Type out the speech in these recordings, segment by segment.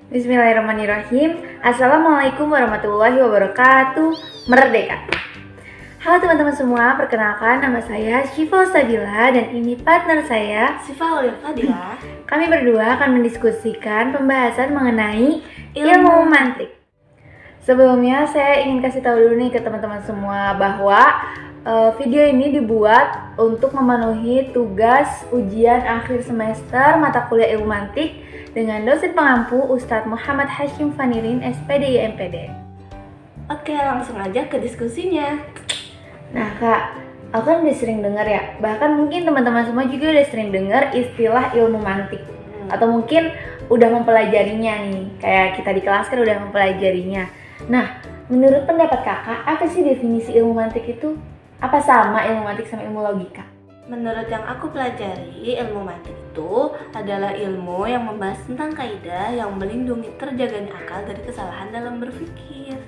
Bismillahirrahmanirrahim. Assalamualaikum warahmatullahi wabarakatuh. Merdeka. Halo teman-teman semua, perkenalkan nama saya Syifa Sabila dan ini partner saya Syifa Fadila. Kami berdua akan mendiskusikan pembahasan mengenai ilmu mantik. Sebelumnya saya ingin kasih tahu dulu nih ke teman-teman semua bahwa video ini dibuat untuk memenuhi tugas ujian akhir semester mata kuliah ilmu mantik dengan dosen pengampu Ustadz Muhammad Hashim Fanirin, SPD MPD. Oke, langsung aja ke diskusinya. Nah kak, aku kan udah sering dengar ya, bahkan mungkin teman-teman semua juga udah sering dengar istilah ilmu mantik atau mungkin udah mempelajarinya nih, kayak kita di kelas kan udah mempelajarinya. Nah, menurut pendapat kakak, apa sih definisi ilmu mantik itu? Apa sama ilmu mantik sama ilmu logika? Menurut yang aku pelajari, ilmu mantik itu adalah ilmu yang membahas tentang kaidah yang melindungi terjaganya akal dari kesalahan dalam berpikir.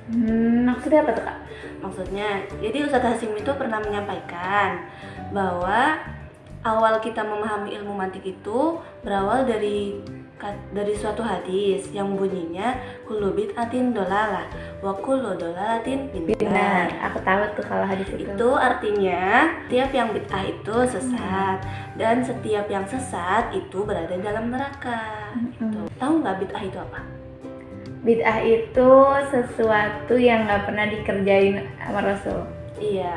Maksudnya apa tuh kak? Maksudnya, jadi Ustadz Hashim itu pernah menyampaikan bahwa awal kita memahami ilmu mantik itu berawal dari suatu hadis yang bunyinya kullu bid'atin dolalah wa kullu dolalatin Benar, aku tahu tuh kalau hadis itu. Itu artinya setiap yang bid'ah itu sesat dan setiap yang sesat itu berada dalam neraka. Gitu. Tahu nggak bid'ah itu apa? Bid'ah itu sesuatu yang nggak pernah dikerjain sama Rasul. Iya,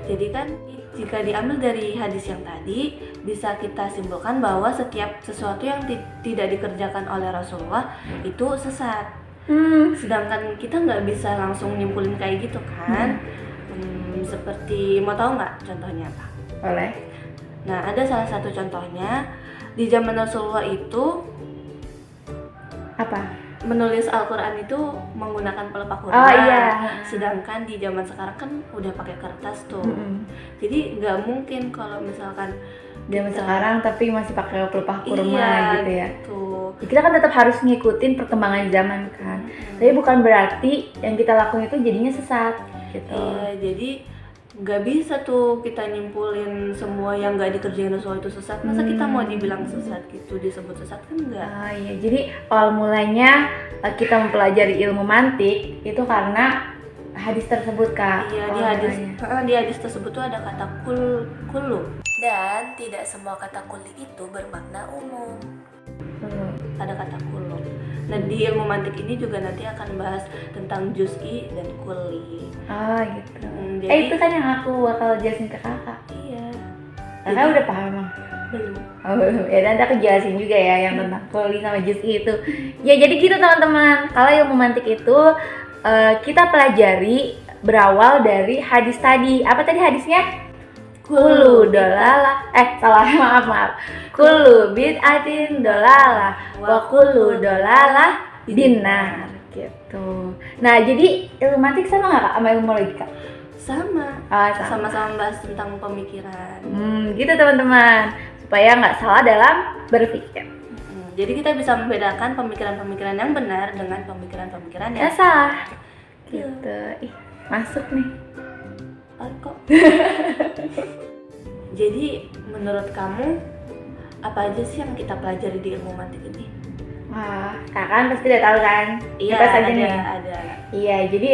jadi kan jika diambil dari hadis yang tadi, bisa kita simpulkan bahwa setiap sesuatu yang tidak dikerjakan oleh Rasulullah itu sesat. Sedangkan kita nggak bisa langsung nyimpulin kayak gitu kan. Seperti, mau tahu nggak contohnya apa? Boleh. Nah, ada salah satu contohnya di zaman Rasulullah itu Apa? menulis Al-Quran itu menggunakan pelepah kurma. Oh iya. Sedangkan di zaman sekarang kan udah pakai kertas tuh. Jadi nggak mungkin kalau misalkan Zaman sekarang tapi masih pakai pelepah kurma iya, gitu ya. Gitu. Kita kan tetap harus ngikutin perkembangan zaman kan. Tapi bukan berarti yang kita lakuin itu jadinya sesat gitu. Iya, jadi nggak bisa tuh kita nyimpulin semua yang nggak dikerjain Rasulullah itu sesat. Masa kita mau dibilang sesat gitu, disebut sesat kan enggak? Iya, jadi awal mulanya kita mempelajari ilmu mantik itu karena hadis tersebut kak. Iya, di hadis tersebut tuh ada kata kullu. Dan tidak semua kata kulli itu bermakna umum. Ada kata kullu. Nah, di ilmu mantik ini juga nanti akan bahas tentang juz'i dan kulli. Gitu. Jadi, Itu kan yang aku bakal jelasin ke kakak. Iya. Kakak udah paham emang? Belum. Oh, belum. Ya nanti aku jelasin juga ya yang tentang kulli sama juz'i itu. Ya jadi gitu teman-teman. Kalau ilmu mantik itu kita pelajari berawal dari hadis tadi. Apa tadi hadisnya? Kullu dolalah. Maaf. Kullu bid'atin dolalah wa kullu dolalah binar gitu. Nah, jadi ilmu mantik sama nggak kak sama ilmu logika? Sama. Sama-sama bahas tentang pemikiran. Gitu teman-teman. Supaya nggak salah dalam berpikir. Jadi kita bisa membedakan pemikiran-pemikiran yang benar dengan pemikiran-pemikiran yang salah. Gitu. Ih, masuk nih. Kok. Jadi menurut kamu apa aja sih yang kita pelajari di ilmu mantik ini? Wah, kakak kan pasti udah tahu kan? Iya, ada. Iya, jadi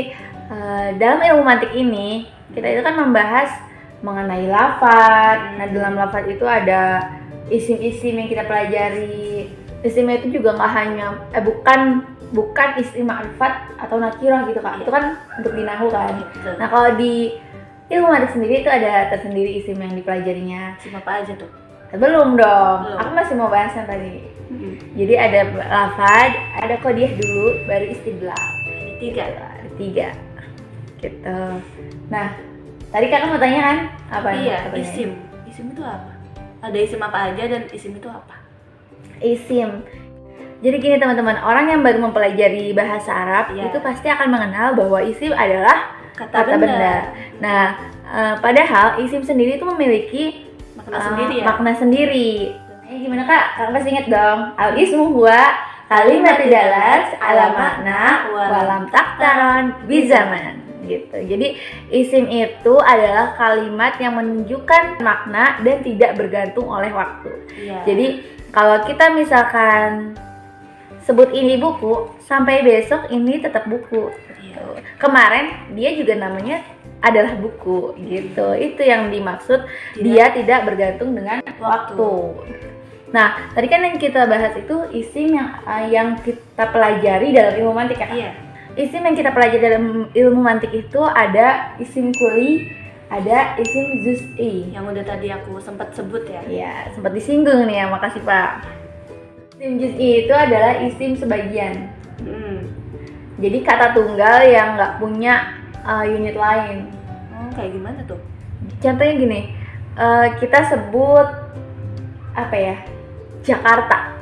dalam ilmu mantik ini kita itu kan membahas mengenai lafaz. Nah, dalam lafaz itu ada isim-isim yang kita pelajari. Isimnya itu juga nggak hanya bukan isim ma'rifat atau nakirah gitu kak. Itu kan untuk di nahwu kan. Nah, kalau di ilmu mantik sendiri itu ada tersendiri isim yang dipelajarinya. Isim apa aja tuh? Belum dong. Aku masih mau bahas yang tadi. Jadi ada lafaz, ada qadiyah dulu, baru istidlal. Ada tiga. Gitu. Nah, tadi kakak mau tanya kan? Apa? Iya, isim. Isim itu apa? Ada isim apa aja dan isim itu apa? Isim. Jadi gini teman-teman, orang yang baru mempelajari bahasa Arab itu pasti akan mengenal bahwa isim adalah kata benda. Nah, padahal isim sendiri itu memiliki makna sendiri. Gimana kak? Kakak pasti inget dong. Al-ismu huwa kalimat dalat ala makna walam taktaron bizaman. Gitu. Jadi isim itu adalah kalimat yang menunjukkan makna dan tidak bergantung oleh waktu. Jadi kalau kita misalkan sebut ini buku, sampai besok ini tetap buku. Kemarin dia juga namanya adalah buku gitu. Itu yang dimaksud dia tidak bergantung dengan waktu. Nah, tadi kan yang kita bahas itu isim yang kita pelajari dalam ilmu mantik ya. Iya. Isim yang kita pelajari dalam ilmu mantik itu ada isim kuli, ada isim juz'i. Yang udah tadi aku sempat sebut ya. Iya, sempat disinggung nih ya, makasih Pak. Isim juz'i itu adalah isim sebagian. Jadi kata tunggal yang nggak punya unit lain. Kayak gimana tuh? Contohnya gini, kita sebut apa ya? Jakarta.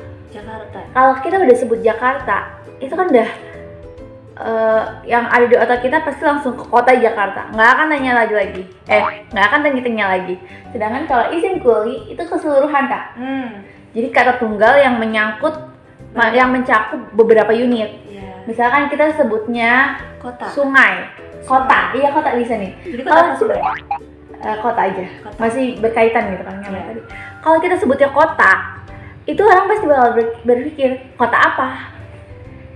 Kalau kita udah sebut Jakarta, itu kan udah yang ada di otak kita pasti langsung ke kota Jakarta. Nggak akan tanya lagi. Nggak akan tanya lagi. Sedangkan kalau isim kuli itu keseluruhan Kak. Jadi kata tunggal yang yang mencakup beberapa unit. Misalkan kita sebutnya kota. Sungai. Kota. Iya, kota bisa nih. Jadi kota sungai. Kota aja. Masih berkaitan gitu kan tadi. Kalau kita sebutnya kota, itu orang pasti bakal berpikir kota apa.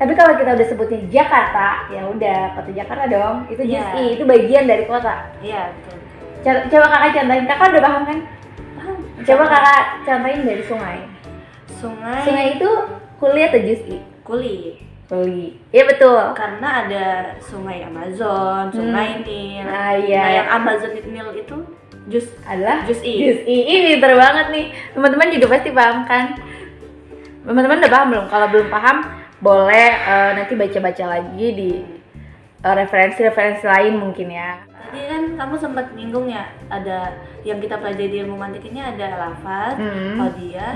Tapi kalau kita udah sebutnya Jakarta, ya udah kota Jakarta dong. Itu juz'i, itu bagian dari kota. Iya, betul. Coba kakak contohin. Kakak udah paham kan? Paham. Coba kakak contohin dari sungai. Sungai itu kuli atau juz'i? Kuli. Iya betul. Karena ada sungai Amazon, sungai Nil. Nah yang Amazon Nil itu adalah juz'i. Ini pinter banget nih. Teman-teman juga pasti paham kan? Teman-teman udah paham belum? Kalau belum paham, boleh nanti baca-baca lagi di referensi-referensi lain mungkin ya. Tadi kan kamu sempat nyinggung ya, ada yang kita pelajari di ilmu mantik ini ada lafaz, qadiyah,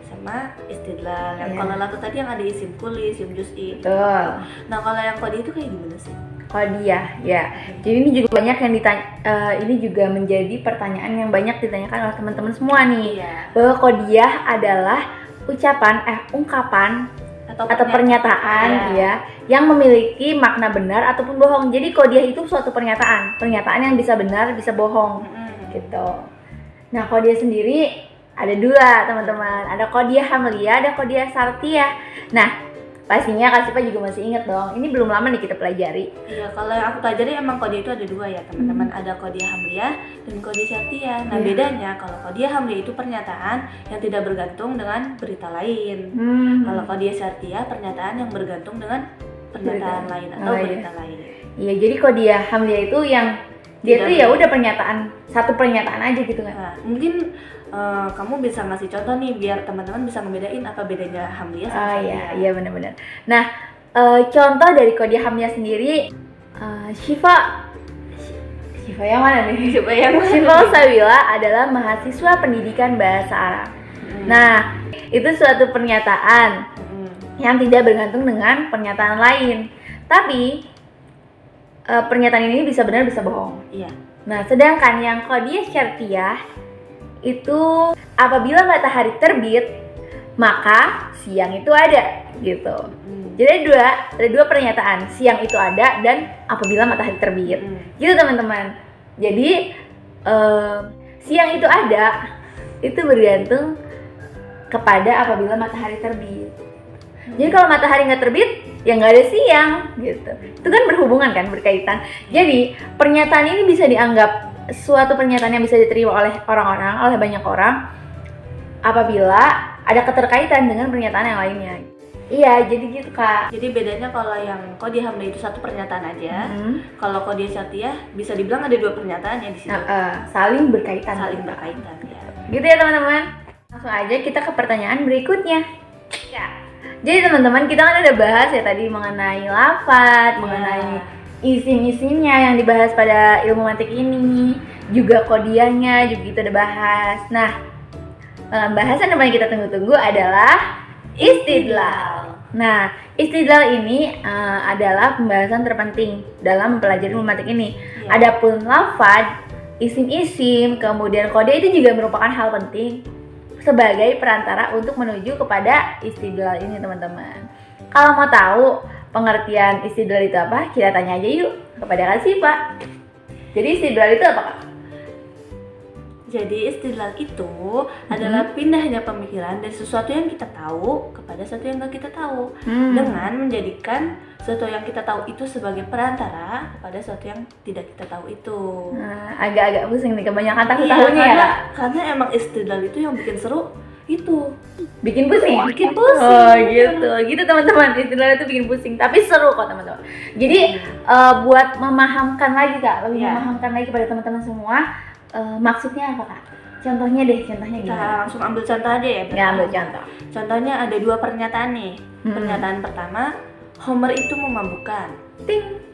sama istidlal. Yang kalau lafaz tadi yang ada isim kuli, isim juz'i. Betul. Nah, kalau yang qadiyah itu kayak gimana sih? Qadiyah, ya. Jadi ini juga banyak yang ditanya, ini juga menjadi pertanyaan yang banyak ditanyakan oleh teman-teman semua nih. Bahwa qadiyah adalah ungkapan atau pernyataan ya yang memiliki makna benar ataupun bohong. Jadi qadiyah itu suatu pernyataan yang bisa benar, bisa bohong gitu. Nah, qadiyah sendiri ada dua teman-teman, ada qadiyah hamliyah, ada qadiyah syartiyah. Nah, pastinya Kak Sipa juga masih ingat dong, ini belum lama nih kita pelajari. Iya, kalau yang aku pelajari emang qadiyah itu ada dua ya teman-teman, ada qadiyah hamliyah dan qadiyah syartiyah. Nah bedanya kalau qadiyah hamliyah itu pernyataan yang tidak bergantung dengan berita lain. Kalau qadiyah syartiyah pernyataan yang bergantung dengan pernyataan lain atau berita lain. Iya, jadi qadiyah hamliyah itu yang dia tuh ya udah satu pernyataan aja gitu kan. Nah, mungkin kamu bisa ngasih contoh nih biar teman-teman bisa ngebedain apa bedanya hamliyah sama syartiyah. Iya benar-benar. Nah, contoh dari qadiyah hamliyah sendiri, Syifa yang mana nih? Syifa Sawila adalah mahasiswa pendidikan bahasa Arab. Nah, itu suatu pernyataan yang tidak bergantung dengan pernyataan lain. Tapi pernyataan ini bisa benar bisa bohong. Iya. Nah, sedangkan yang qadiyah syartiyah itu apabila matahari terbit maka siang itu ada gitu. Jadi ada dua pernyataan, siang itu ada dan apabila matahari terbit. Gitu teman-teman. Jadi siang itu ada itu bergantung kepada apabila matahari terbit. Jadi kalau matahari nggak terbit, ya nggak ada siang gitu. Itu kan berhubungan kan, berkaitan. Jadi pernyataan ini bisa dianggap suatu pernyataan yang bisa diterima oleh oleh banyak orang apabila ada keterkaitan dengan pernyataan yang lainnya. Iya, jadi gitu Kak. Jadi bedanya kalau yang qadiyah hamliyah itu satu pernyataan aja. Kalau qadiyah syartiyah bisa dibilang ada dua pernyataan ya di situ. Saling berkaitan. Ya. Gitu ya teman-teman. Langsung aja kita ke pertanyaan berikutnya. Ya. Jadi teman-teman, kita kan udah bahas ya tadi mengenai lafaz, mengenai isim-isimnya yang dibahas pada ilmu mantik ini, juga qadiyahnya juga kita udah bahas. Nah, bahasan yang paling kita tunggu-tunggu adalah istidlal. Nah, istidlal ini adalah pembahasan terpenting dalam mempelajari ilmu mantik ini. Adapun lafaz, isim-isim, kemudian qadiyah itu juga merupakan hal penting sebagai perantara untuk menuju kepada istidlal ini teman-teman. Kalau mau tahu pengertian istidlal itu apa, kita tanya aja yuk kepada Kak Sipa. Jadi istidlal itu apa Kak? Jadi istidlal itu adalah pindahnya pemikiran dari sesuatu yang kita tahu kepada sesuatu yang nggak kita tahu, dengan menjadikan sesuatu yang kita tahu itu sebagai perantara kepada sesuatu yang tidak kita tahu itu. Agak-agak pusing nih, kebanyakan tahu-tahunya karena emang istidlal itu yang bikin seru itu. Bikin pusing? Bikin pusing. Oh gitu teman-teman, istidlal itu bikin pusing, tapi seru kok teman-teman. Jadi buat memahamkan lagi Kak, lebih memahamkan lagi pada teman-teman semua, maksudnya apa Kak? Contohnya gimana? Kita langsung ambil contoh aja ya. Ya, ambil contoh. Contohnya ada 2 pernyataan nih. Pernyataan pertama, Homer itu memabukkan. Ting.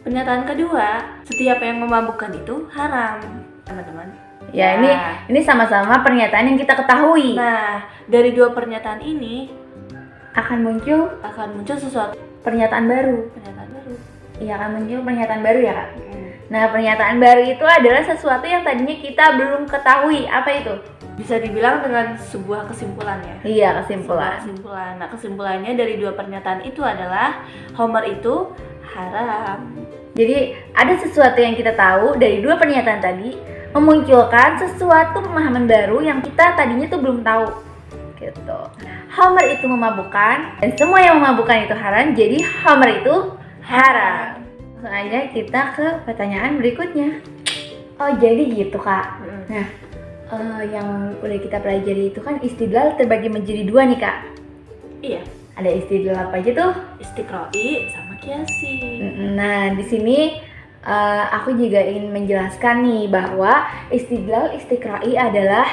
Pernyataan kedua, setiap yang memabukkan itu haram, teman-teman. Ya, ini sama-sama pernyataan yang kita ketahui. Nah, dari 2 pernyataan ini akan muncul sesuatu pernyataan baru. Iya, akan muncul pernyataan baru ya Kak. Nah, pernyataan baru itu adalah sesuatu yang tadinya kita belum ketahui. Apa itu? Bisa dibilang dengan sebuah kesimpulan ya. Iya, kesimpulan. Nah, kesimpulannya dari 2 pernyataan itu adalah Homer itu haram. Jadi ada sesuatu yang kita tahu dari 2 pernyataan tadi memunculkan sesuatu pemahaman baru yang kita tadinya tuh belum tahu. Gitu. Homer itu memabukkan dan semua yang memabukkan itu haram. Jadi Homer itu haram. Langsung aja kita ke pertanyaan berikutnya. Oh, jadi gitu Kak. Nah, yang udah kita pelajari itu kan istidlal terbagi menjadi 2 nih Kak. Iya. Ada istidlal apa aja tuh? Istiqra'i sama qiyasi. Nah, di sini aku juga ingin menjelaskan nih bahwa istidlal istiqra'i adalah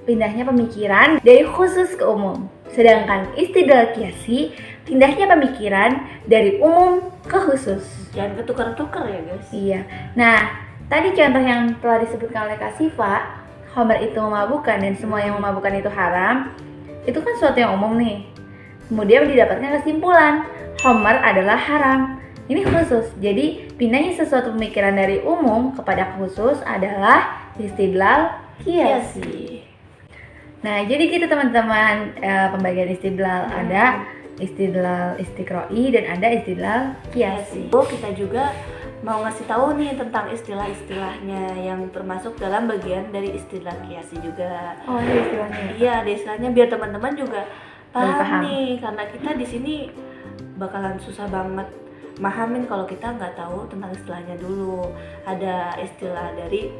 pindahnya pemikiran dari khusus ke umum. Sedangkan istidlal qiyasi pindahnya pemikiran dari umum ke khusus. Jangan ketukar-tukar ya guys. Iya. Nah, tadi contoh yang telah disebutkan oleh Kak Siva, Homer itu memabukkan dan semua yang memabukkan itu haram. Itu kan suatu yang umum nih. Kemudian didapatkan kesimpulan, Homer adalah haram. Ini khusus. Jadi pindahnya sesuatu pemikiran dari umum kepada khusus adalah istidlal qiyasi. Nah, jadi gitu teman-teman, pembagian istidlal ada istidlal istiqra'i dan ada istidlal qiyasi. Kita juga mau ngasih tahu nih tentang istilah-istilahnya yang termasuk dalam bagian dari istidlal qiyasi juga. Oh, ada istilahnya. Iya, ada istilahnya biar teman-teman juga paham nih, karena kita di sini bakalan susah banget mahamin kalau kita nggak tahu tentang istilahnya dulu. Ada istilah dari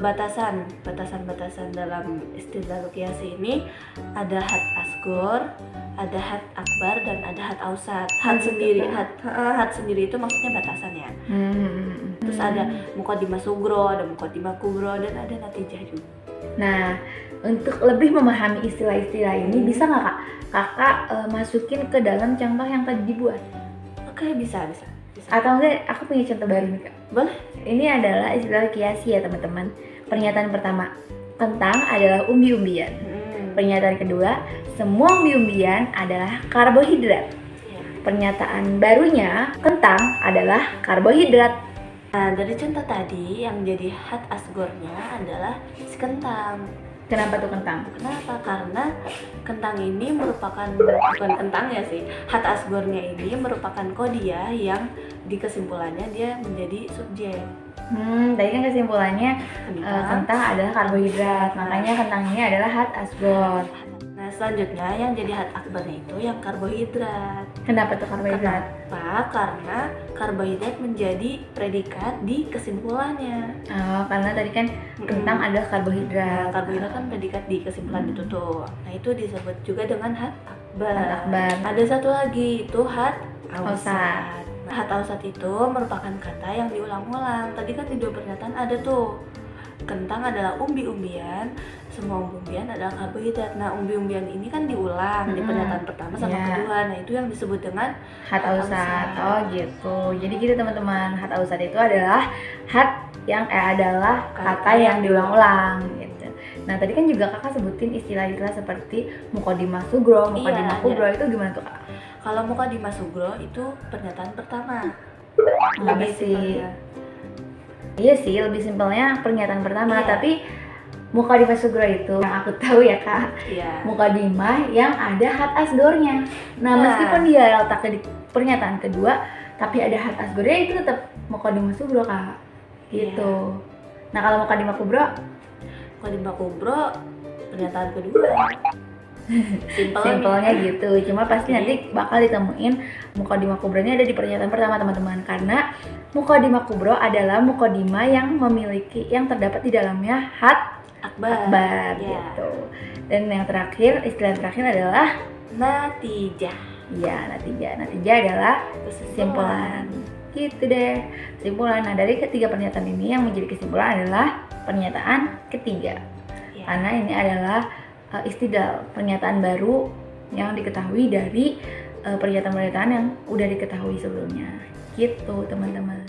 batasan dalam istidlal qiyasi ini ada had asghar, ada had akbar, dan ada had ausat. Had sendiri itu maksudnya batasan ya. Terus ada muqaddimah sugro, ada muqaddimah kubro, dan ada natijah juga. Nah, untuk lebih memahami istilah-istilah ini bisa nggak kakak masukin ke dalam contoh yang tadi dibuat? Oke, bisa. Atau enggak, aku punya contoh baru nih Kak. Boleh. Ini adalah istilah qiyasi ya teman-teman. Pernyataan pertama, kentang adalah umbi-umbian. Pernyataan kedua, semua umbi-umbian adalah karbohidrat. Pernyataan barunya, kentang adalah karbohidrat. Nah, dari contoh tadi yang jadi had asgornya adalah si kentang. Kenapa tuh kentang? Kenapa? Karena kentang ini merupakan, bukan kentang ya sih, had asgornya ini merupakan kodiah yang di kesimpulannya dia menjadi subjek. Tadi kan kesimpulannya kentang adalah karbohidrat, makanya kentang ini adalah had asgor. Nah, selanjutnya yang jadi had akbarnya itu yang karbohidrat. Kenapa tuh karbohidrat? Kenapa? Karena karbohidrat menjadi predikat di kesimpulannya. Oh, karena tadi kan kentang adalah karbohidrat. Karbohidrat kan predikat di kesimpulan itu tuh. Nah, itu disebut juga dengan had akbar. Ada satu lagi, itu had ausat. Nah, had ausat itu merupakan kata yang diulang-ulang. Tadi kan di 2 pernyataan ada tuh. Kentang adalah umbi-umbian, semua umbi-umbian adalah karbohidrat. Nah, umbi-umbian ini kan diulang di pernyataan pertama sama kedua. Nah, itu yang disebut dengan had ausat. Oh gitu. Jadi gitu teman-teman, had ausat itu adalah had yang adalah kata yang diulang-ulang gitu. Nah, tadi kan juga kakak sebutin istilah-istilah seperti muqaddimah sugro, muqaddimah kubro. Itu gimana tuh kak? Kalau muqaddimah sugro itu pernyataan pertama. Lebih sih. Iya sih, lebih simpelnya pernyataan pertama, tapi muqaddimah sugro itu yang aku tahu ya kak, muqaddimah yang ada had asgornya. Nah, meskipun dia letaknya di pernyataan kedua, tapi ada had asgornya, itu tetap muqaddimah sugro kak. Gitu. Nah, kalau muqaddimah kubro? Muqaddimah Kubro pernyataan kedua. Simpelnya gitu. Cuma pasti nanti bakal ditemuin Muqaddimah Kubro ini ada di pernyataan pertama teman-teman, karena Muqaddimah Kubro adalah muqaddimah yang terdapat di dalamnya had akbar gitu. Dan yang terakhir, istilah terakhir adalah natijah. Ya, natijah adalah kesimpulan. Gitu deh, kesimpulan. Nah, dari ketiga pernyataan ini yang menjadi kesimpulan adalah pernyataan ketiga. Karena ini adalah istidlal, pernyataan baru yang diketahui dari pernyataan-pernyataan yang udah diketahui sebelumnya. Gitu, teman-teman.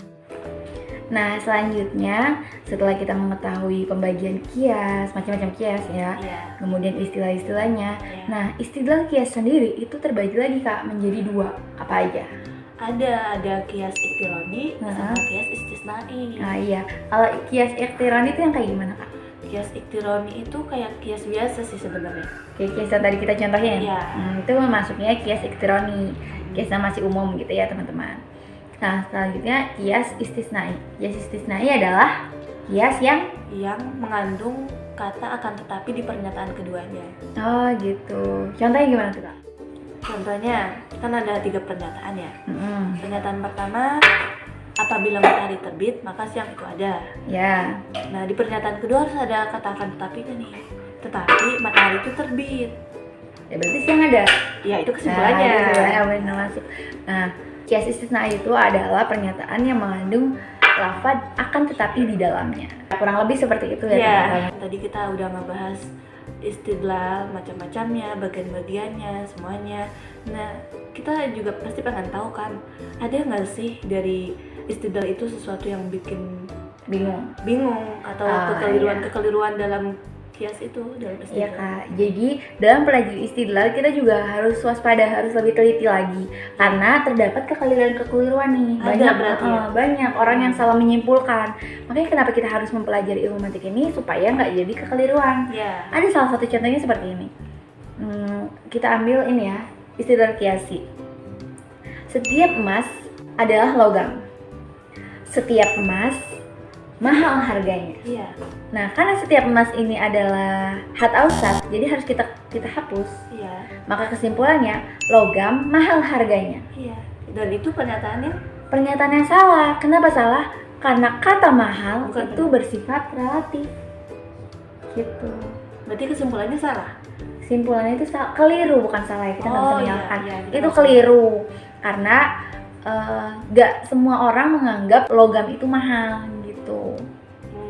Nah, selanjutnya setelah kita mengetahui pembagian kias, macam-macam kias ya, kemudian istilah-istilahnya. Nah, istidlal kias sendiri itu terbagi lagi Kak menjadi dua. Apa aja? Ada kias iktironi sama kias istisnai. Nah iya, kalau kias iktironi itu yang kayak gimana Kak? Kias iktironi itu kayak kias biasa sih sebenarnya. Kayak kias yang tadi kita contohin. Iya. Itu masuknya kias iktironi, kias yang masih umum gitu ya teman-teman. Nah, selanjutnya kias istisnai. Kias istisnai adalah kias yang mengandung kata akan tetapi di pernyataan keduanya. Oh gitu. Contohnya gimana tuh Kak? Contohnya kan ada 3 pernyataan ya. Pernyataan pertama, apabila matahari terbit maka siang itu ada. Ya. Nah, di pernyataan kedua harus ada kata akan tetapi kan nih. Tetapi matahari itu terbit. Ya berarti siang ada. Ya itu kesimpulannya. Benar masuk. Nah, kias istisna itu adalah pernyataan yang mengandung lafaz akan tetapi di dalamnya. Kurang lebih seperti itu ya teman-teman. Tadi kita udah ngebahas istidlal macam-macamnya, bagian-bagiannya, semuanya. Nah, kita juga pasti pengen tahu kan, ada nggak sih dari istidlal itu sesuatu yang bikin bingung atau kekeliruan dalam kias itu, dalam istidlal? Iya Kak, jadi dalam pelajari istidlal kita juga harus waspada, harus lebih teliti lagi karena terdapat kekeliruan nih. Banyak orang yang salah menyimpulkan. Makanya kenapa kita harus mempelajari ilmu mantik ini supaya nggak jadi kekeliruan. Ada salah satu contohnya seperti ini. Kita ambil ini ya, istidlal kiasi. Setiap emas adalah logam. Setiap emas mahal harganya. Nah, karena setiap emas ini adalah had ausat, jadi harus kita hapus. Maka kesimpulannya logam mahal harganya. Dan itu pernyataannya salah. Kenapa salah? Karena kata mahal itu bersifat relatif. Gitu. Berarti kesimpulannya salah. Kesimpulannya itu keliru, bukan salah ya. Kita nggak bisa menyalahkan. Itu keliru karena gak semua orang menganggap logam itu mahal gitu.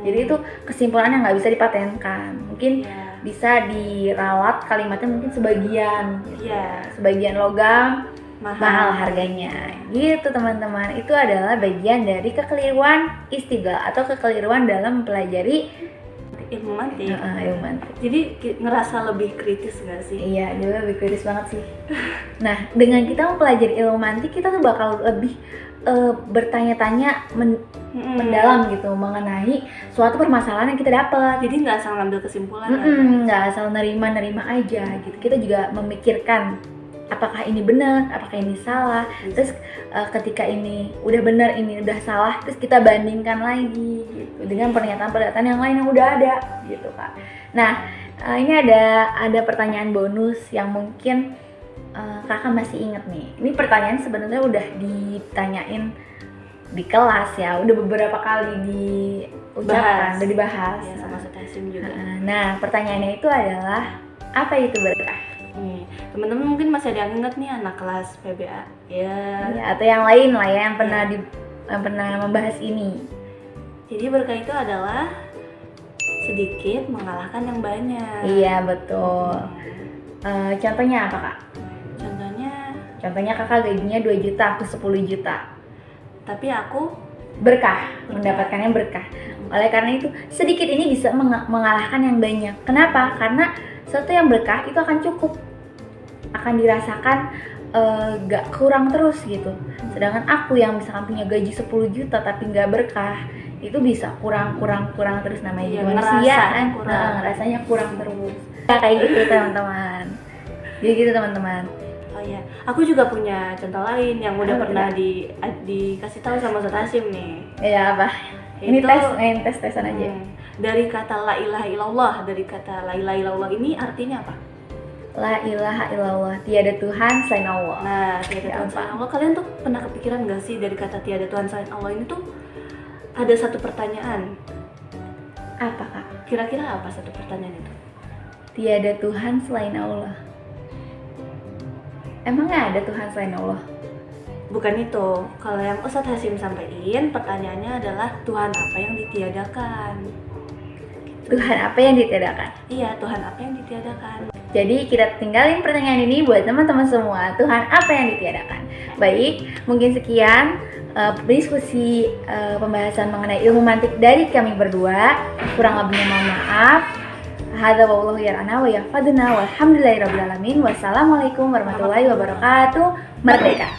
Jadi itu kesimpulan yang nggak bisa dipatenkan. Mungkin bisa diralat kalimatnya mungkin sebagian gitu. Sebagian logam mahal harganya gitu teman-teman. Itu adalah bagian dari kekeliruan istidlal atau kekeliruan dalam mempelajari ilmu mantik. Ilmu mantik. Jadi ngerasa lebih kritis gak sih? Iya, dia lebih kritis banget sih. Nah, dengan kita mempelajari ilmu mantik, kita tuh bakal lebih bertanya-tanya mendalam gitu mengenai suatu permasalahan yang kita dapat. Jadi nggak asal ngambil kesimpulan. Nggak asal nerima aja gitu. Kita juga memikirkan apakah ini benar, apakah ini salah. Terus ketika ini udah benar, ini udah salah, terus kita bandingkan lagi gitu dengan pernyataan-pernyataan yang lain yang udah ada gitu Kak. Nah, ini ada pertanyaan bonus yang mungkin Kakak masih inget nih. Ini pertanyaan sebenarnya udah ditanyain di kelas ya, udah beberapa kali diucapkan, udah dibahas sama Setasim juga. Nah, pertanyaannya itu adalah apa itu berkah? Teman-teman mungkin masih ada yang ingat nih anak kelas PBA ya, atau yang lain lah ya yang pernah membahas ini. Jadi berkah itu adalah sedikit mengalahkan yang banyak. Iya betul. Contohnya apa Kak? Contohnya Kakak gajinya 2 juta, aku 10 juta. Tapi aku berkah, mendapatkannya berkah. Oleh karena itu sedikit ini bisa mengalahkan yang banyak. Kenapa? Karena sesuatu yang berkah itu akan cukup, akan dirasakan gak kurang terus gitu. Sedangkan aku yang misalkan punya gaji 10 juta tapi gak berkah, itu bisa kurang terus, namanya manusia kan, rasanya kurang terus. Kayak gitu teman-teman. Jadi gitu teman-teman. Oh iya, aku juga punya contoh lain yang udah pernah dikasih tahu sama Setasim nih. Iya apa? Ini tes-tesan aja. Dari kata la ilaha illallah, dari kata la ilaha illallah ini artinya apa? La ilaha illallah, tiada Tuhan selain Allah. Nah, tiada Tuhan selain Allah. Kalian tuh pernah kepikiran gak sih dari kata tiada Tuhan selain Allah ini tuh ada satu pertanyaan? Apa Kak? Kira-kira apa satu pertanyaan itu? Tiada Tuhan selain Allah. Emangnya ada Tuhan selain Allah? Bukan itu. Kalau yang Ustadz Hasyim sampaikan, pertanyaannya adalah Tuhan apa yang ditiadakan? Tuhan apa yang ditiadakan? Iya, Tuhan apa yang ditiadakan? Jadi kita tinggalin pertanyaan ini buat teman-teman semua. Tuhan apa yang ditiadakan? Baik, mungkin sekian diskusi pembahasan mengenai ilmu mantik dari kami berdua. Kurang lebihnya mohon maaf. Hadza wallahu yarana wa yahfaduna walhamdulillahirabbil alamin. Wassalamualaikum warahmatullahi wabarakatuh. Merdeka.